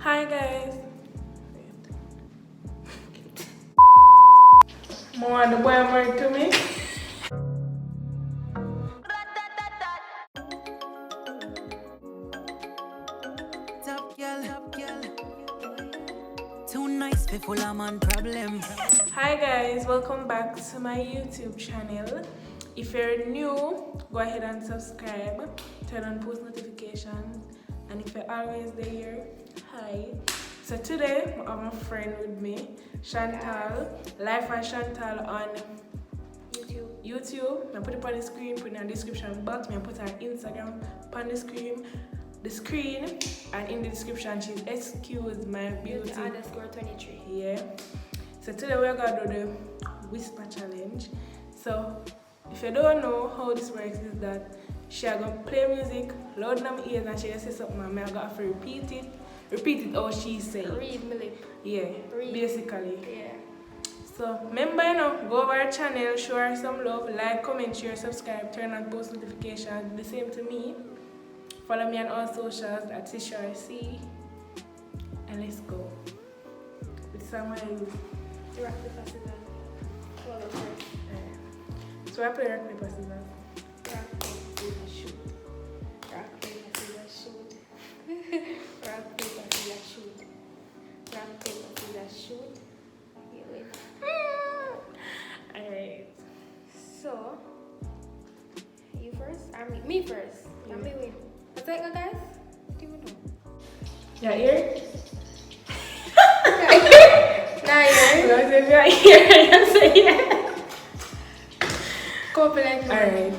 Hi guys. More the boy married to me. Top girl. Too nice, people, I'm on problem. Hi guys, welcome back to my YouTube channel. If you're new, go ahead and subscribe, turn on post notifications, and if you're always there, hi. So today I have a friend with me, Chantal, Life and Chantal on YouTube. I put it on the screen, put it in the description box. I put her Instagram on the screen, and in the description she's excuse my beauty _23. Yeah. So today we're gonna do the whisper challenge. So if you don't know how this works, is that she gonna play music loud in my ears and she gonna say something and I gotta have to repeat it how she say. Read my lip. Yeah. Read. Basically. Yeah. So remember go over our channel, show her some love, like, comment, share, subscribe, turn on post notifications. The same to me. Follow me on all socials at CSharC. And let's go. With some of you. Rock, paper, scissors. Follow first. So I play rock, paper, scissors. Rock, paper, scissors, shoot. Rock, paper, scissors, shoot. Rock, paper, scissors, shoot. Rock, paper, scissors, shoot. You win. Alright. So, you first? Me first. Yeah. And me win. What's that, guys? What do you know? Your ear? Nah, yeah. No, I said your ear. I say yeah. Couple like mine. Alright.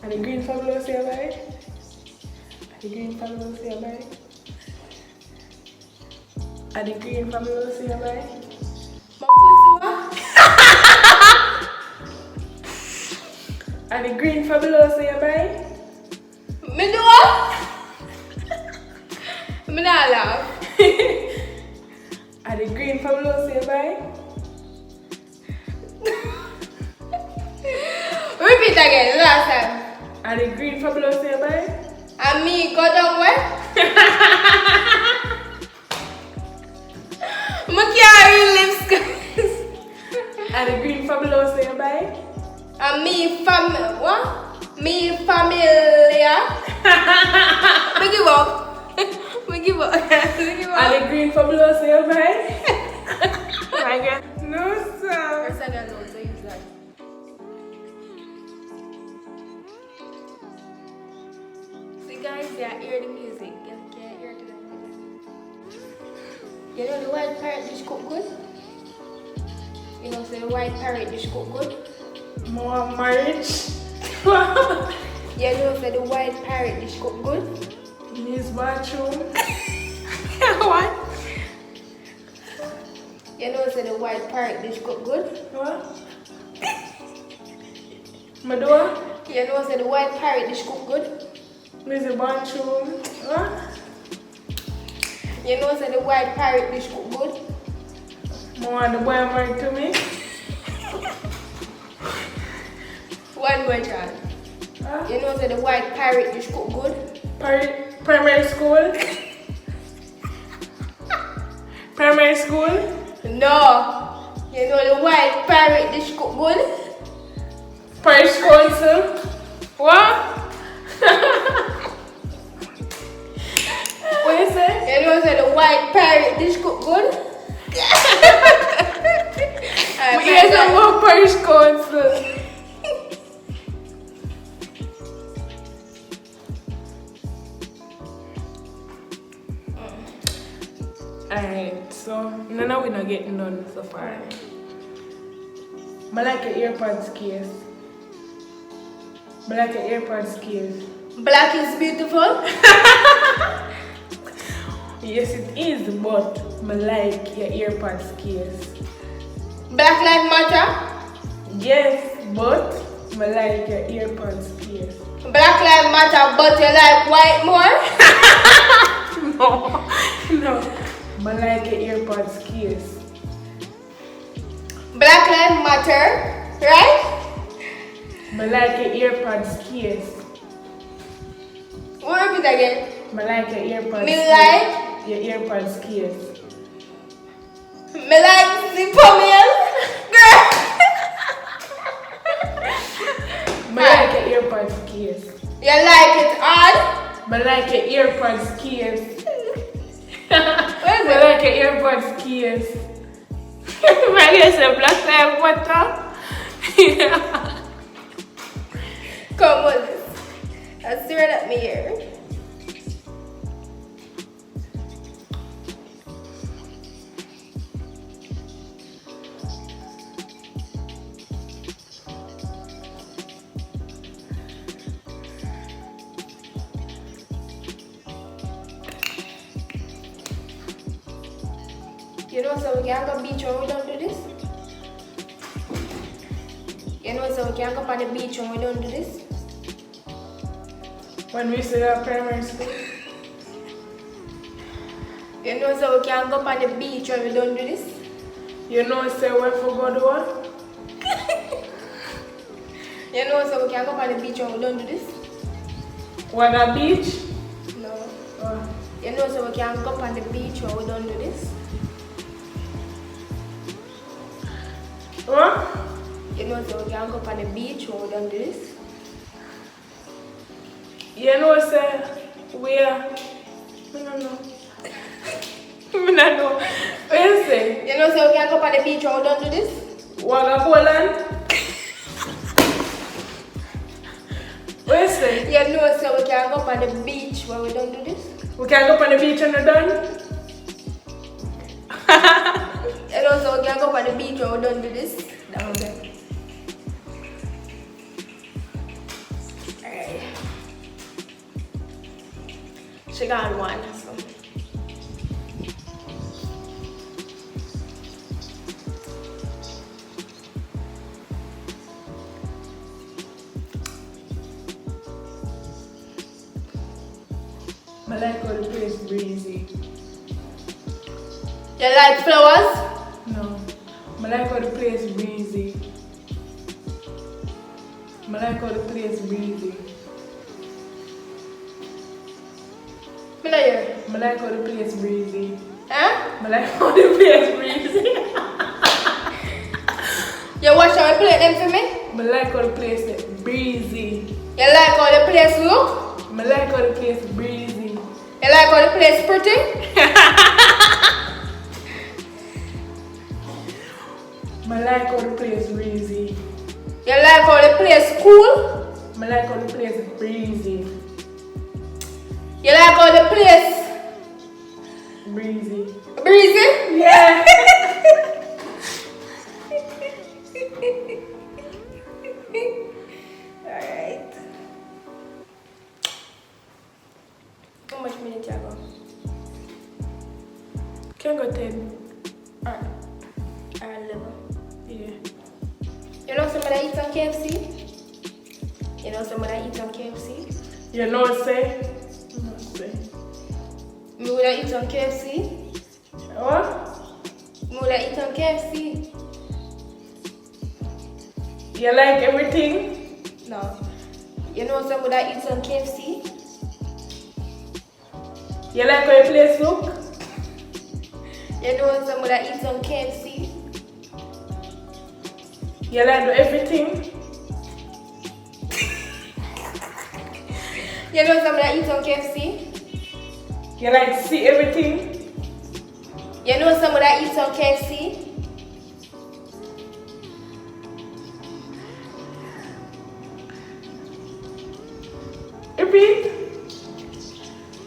And the green fabulous here, bye. And the green fabulous here, bye. And the green fabulous here, bye. My pussy, what? And the green fabulous here, bye. Me do what? Me not laugh. And the green fabulous here, bye. Repeat again, last time. And the green fabulous here, bye. And me go down where? Me can't read lips, guys. And the green fabulous here, bye. And me what? Me familiar. Me give up. Me give up. Me give And up. the green fabulous here, bye. My God. No, sir. First I don't know, so use that. See guys, they hear the music. You can't hear the music. You know the white parrot dish cook good? You know, so the white parrot dish cook good? More marriage. You know, so the white parrot dish cook good? Miss bathroom. What? You know, so the white parrot dish cook good? What? Madua? You know, so the white parrot dish cook good? Miss bathroom. What? You know, so the white parrot dish cook good? More the boy married to me. One more chance. Huh? You know, so the white parrot dish cook good? Primary school. Primary school. No. You know, the white parrot dish cook good? Parish council. What? What you say? You know, so the white parrot dish cook good? We hear some more parish council. Alright, so now we're not getting done so far. I like your AirPods case. I like your AirPods case. Black is beautiful. Yes, it is, but I like your AirPods case. Black lives matter. Yes, but I like your AirPods case. Black lives matter, but you like white more. No. I like your AirPods case. Black lives matter, right? I like your AirPods case. What repeat again? I like your earpods. Me like? Your earpods case. Me like the pomel. Girl. I like your earpods case. You like it on? I like your earpods case. What is I it? like your earpods case. My ears are black like butter. Come on. I'll stare at me here. You know, so we can go beach when we don't do this. You know, so we can go on the beach when we don't do this. When we still at primary school. You know, so we can go on the beach when we don't do this. You know, say where for go do what? You know, so we can go on the beach when we don't do this. What a beach? No. Oh. You know, so we can go on the beach when we don't do this. What? You know, so we can go on the beach when we don't do this. You know, say where? I don't know. I don't know. What you say? You know, so we can go on the beach when we don't do this. Waga Poland? What you say? You know, so we can go on the beach when we don't do this. We can go on the beach and we're done? You know, so we can go on the beach when we don't do this. Down there. Alright. She got one, so. I like how the place breezy. You like flowers? No. I like how the place breezy. I like how the place breezy. Me not here. I like how the place breezy. Huh? I like how the place breezy. You watch how we play them for me? I like how the place breezy. You like how the place look? I like how the place breezy. You like how the place pretty? I like how the place breezy. You like how the place cool? I like how the place breezy. You like how the place Breezy. breezy? Yeah. Alright. How much minutes you go? Can go 10. Alright. 11. Yeah. You know somebody eat on KFC? You know somebody eat on KFC? You know say? No say. Me would eat on KFC? What? Me would eat on KFC? You like everything? No. You know somebody eat on KFC? You like how your place look? You know somebody eat on KFC? You like do everything? You know somebody eat on KFC? You like to see everything? You know somebody eat on KFC? Repeat.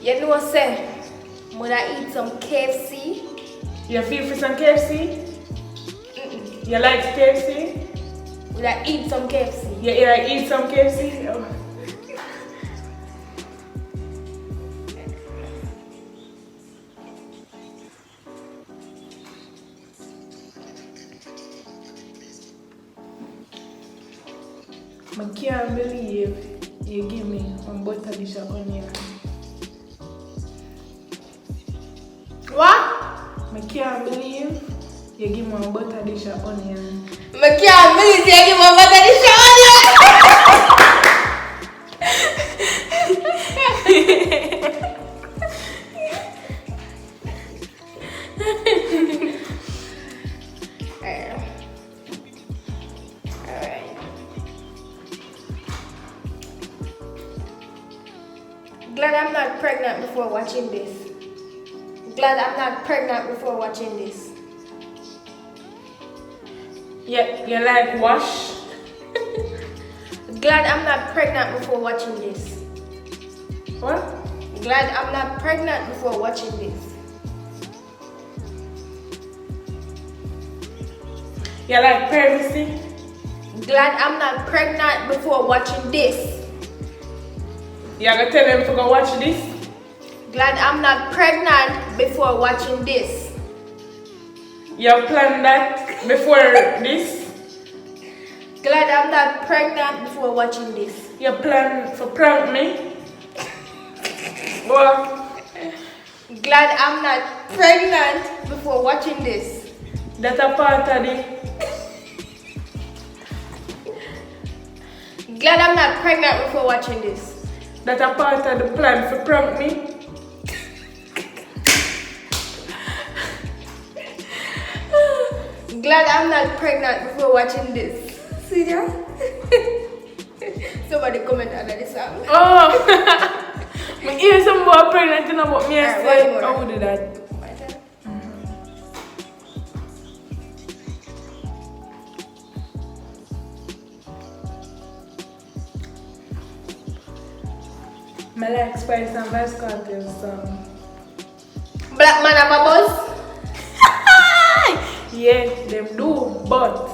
You know say mother eat some KFC? You feel for some KFC? You like KFC? Would I eat some KFC? You like eat some KFC? Oh. I can't believe you give me one butter dish of onion. What? I can't believe you give me one butter dish of onion. I can't believe you give my mother the show. pregnant before watching this. Glad I'm not pregnant before watching this. Yeah, you like wash? Glad I'm not pregnant before watching this. What? Glad I'm not pregnant before watching this. You like privacy? Glad I'm not pregnant before watching this. You gonna tell them to go watch this? Glad I'm not pregnant before watching this. You plan that before this? Glad I'm not pregnant before watching this. You plan to prank me? Well, Glad I'm not pregnant before watching this. that's a part of the... Glad I'm not pregnant before watching this. That's a part of the plan for prank me? Glad I'm not pregnant before watching this. See ya? Somebody comment under the song. Oh! I hear some boy pregnant you know, but me I Alright, say, one more. I would do that. I like Spice and Vice Cartel song. Black man have a buzz. Yeah, them do, but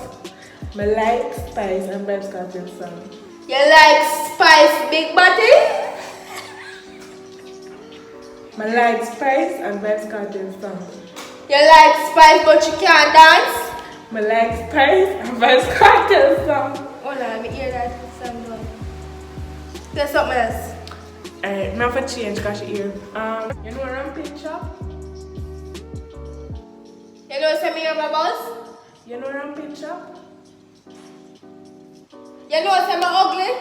I like Spice and Vice Cartel song. You like Spice big body? I like Spice and Vice Cartel song. You like Spice but you can't dance? I like Spice and Vice Cartel song. Hold on, let me hear that song going. There's something else. Alright, I have to change because she hear. You know Rampage Shop? You know say me have a buzz? You know Rampage Shop? You know say me ugly?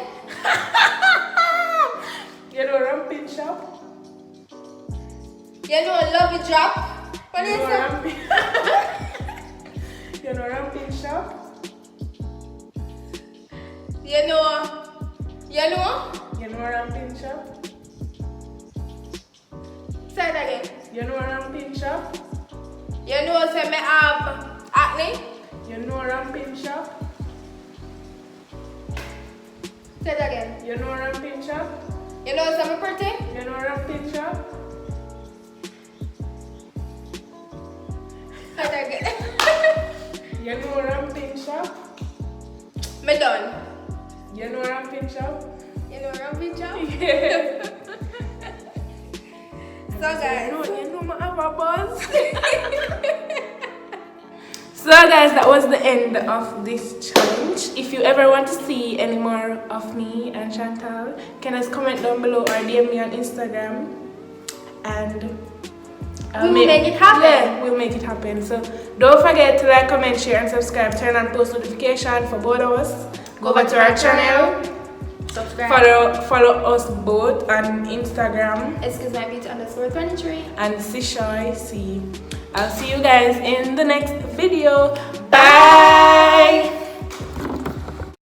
You know Rampage Shop? You know love you drop? What You is know that? Rampage You know Rampage Shop? You know? You know Rampage Shop? Say it again. You know Rampage Shop? You know say me have acne? You know Rampage Shop? Say it again. You know Rampage Shop? You know say me pretty? You know Rampage Shop? Say it again. You know Rampage Shop? Me done. You know Rampage Shop? You know rampage job? Yeah. So guys. You know I have a buzz. So guys, that was the end of this challenge. If you ever want to see any more of me and Chantal, can just comment down below or DM me on Instagram, and We will make it happen. Yeah, we'll make it happen. So don't forget to like, comment, share, and subscribe. Turn on post notification for both of us. Go over to our channel. Subscribe. Follow us both on Instagram Excuse-my-beauty_23. and Chesouye. I'll see you guys in the next video. Bye.